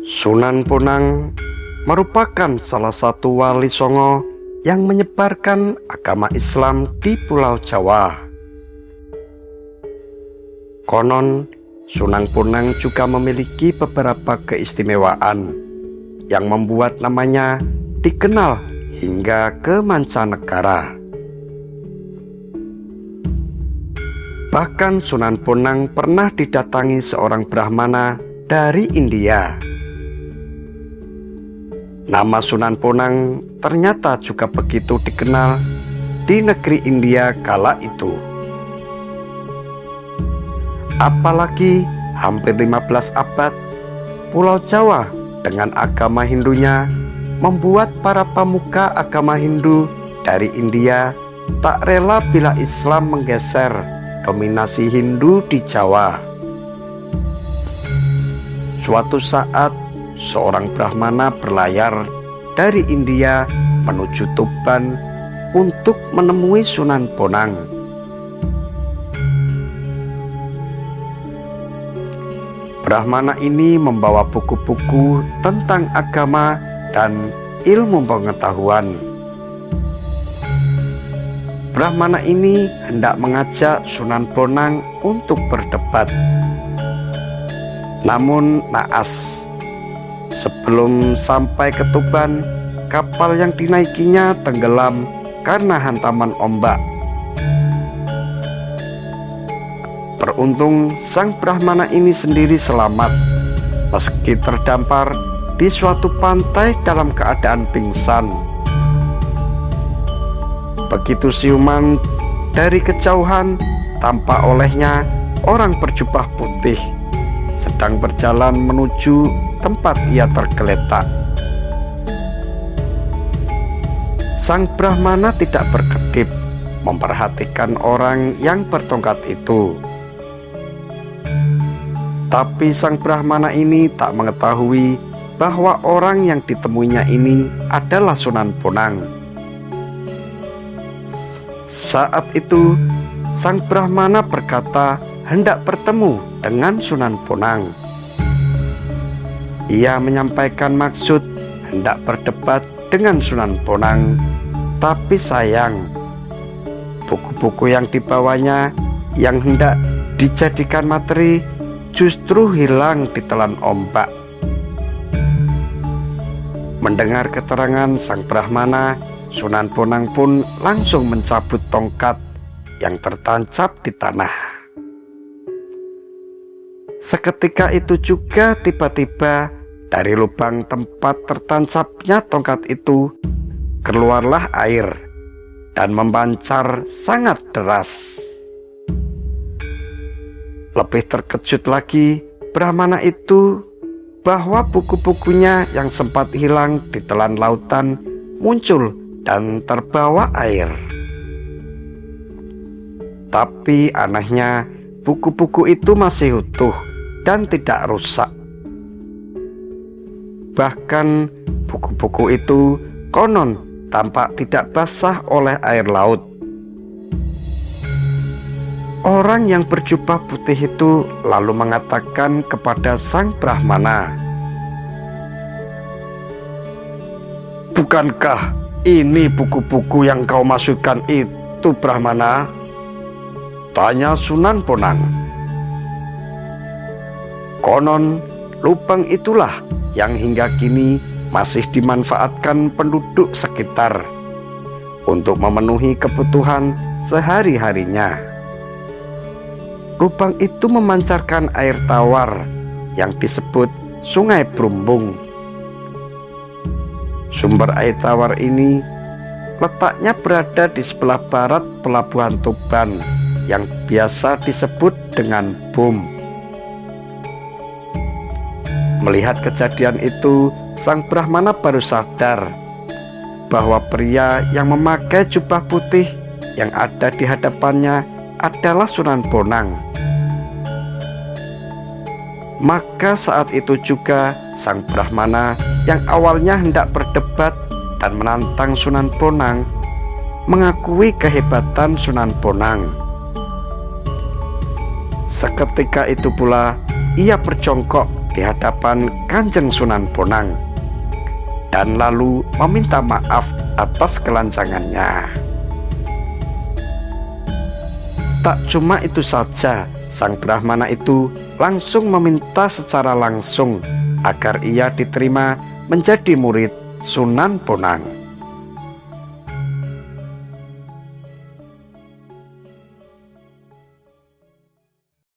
Sunan Bonang merupakan salah satu wali songo yang menyebarkan agama Islam di Pulau Jawa. Konon, Sunan Bonang juga memiliki beberapa keistimewaan yang membuat namanya dikenal hingga ke mancanegara. Bahkan Sunan Bonang pernah didatangi seorang Brahmana dari India. Nama Sunan Bonang ternyata juga begitu dikenal di negeri India kala itu. Apalagi hampir 15 abad, Pulau Jawa dengan agama Hindunya membuat para pemuka agama Hindu dari India tak rela bila Islam menggeser dominasi Hindu di Jawa. Suatu saat, seorang Brahmana berlayar dari India menuju Tuban untuk menemui Sunan Bonang. Brahmana ini membawa buku-buku tentang agama dan ilmu pengetahuan. Brahmana ini hendak mengajak Sunan Bonang untuk berdebat. Namun naas, sebelum sampai ke Tuban, kapal yang dinaikinya tenggelam karena hantaman ombak. Beruntung sang Brahmana ini sendiri selamat, meski terdampar di suatu pantai dalam keadaan pingsan. Begitu siuman dari kejauhan, tampak olehnya orang berjubah putih sedang berjalan menuju tempat ia tergeletak. Sang Brahmana tidak berkedip memperhatikan orang yang bertongkat itu. Tapi sang Brahmana ini tak mengetahui bahwa orang yang ditemuinya ini adalah Sunan Bonang. Saat itu, sang Brahmana berkata hendak bertemu dengan Sunan Bonang. Ia menyampaikan maksud hendak berdebat dengan Sunan Bonang, tapi sayang, buku-buku yang dibawanya yang hendak dijadikan materi justru hilang ditelan ombak. Mendengar keterangan sang Brahmana, Sunan Bonang pun langsung mencabut tongkat yang tertancap di tanah. Seketika itu juga tiba-tiba dari lubang tempat tertancapnya tongkat itu keluarlah air dan membancar sangat deras. Lebih terkejut lagi Brahmana itu bahwa buku-bukunya yang sempat hilang di telan lautan muncul dan terbawa air. Tapi anehnya buku-buku itu masih utuh dan tidak rusak. Bahkan buku-buku itu konon tampak tidak basah oleh air laut. Orang yang berjubah putih itu lalu mengatakan kepada sang Brahmana, "Bukankah ini buku-buku yang kau maksudkan itu, Brahmana?" tanya Sunan Bonang. Konon lubang itulah yang hingga kini masih dimanfaatkan penduduk sekitar untuk memenuhi kebutuhan sehari-harinya. Lubang itu memancarkan air tawar yang disebut Sungai Brumbung. Sumber air tawar ini letaknya berada di sebelah barat pelabuhan Tuban yang biasa disebut dengan Bum. Melihat kejadian itu, sang Brahmana baru sadar bahwa pria yang memakai jubah putih yang ada di hadapannya adalah Sunan Bonang. Maka saat itu juga sang Brahmana yang awalnya hendak berdebat dan menantang Sunan Bonang mengakui kehebatan Sunan Bonang. Seketika itu pula ia berjongkok di di hadapan Kanjeng Sunan Bonang dan lalu meminta maaf atas kelancangannya. Tak cuma itu saja, sang Brahmana itu langsung meminta secara langsung agar ia diterima menjadi murid Sunan Bonang.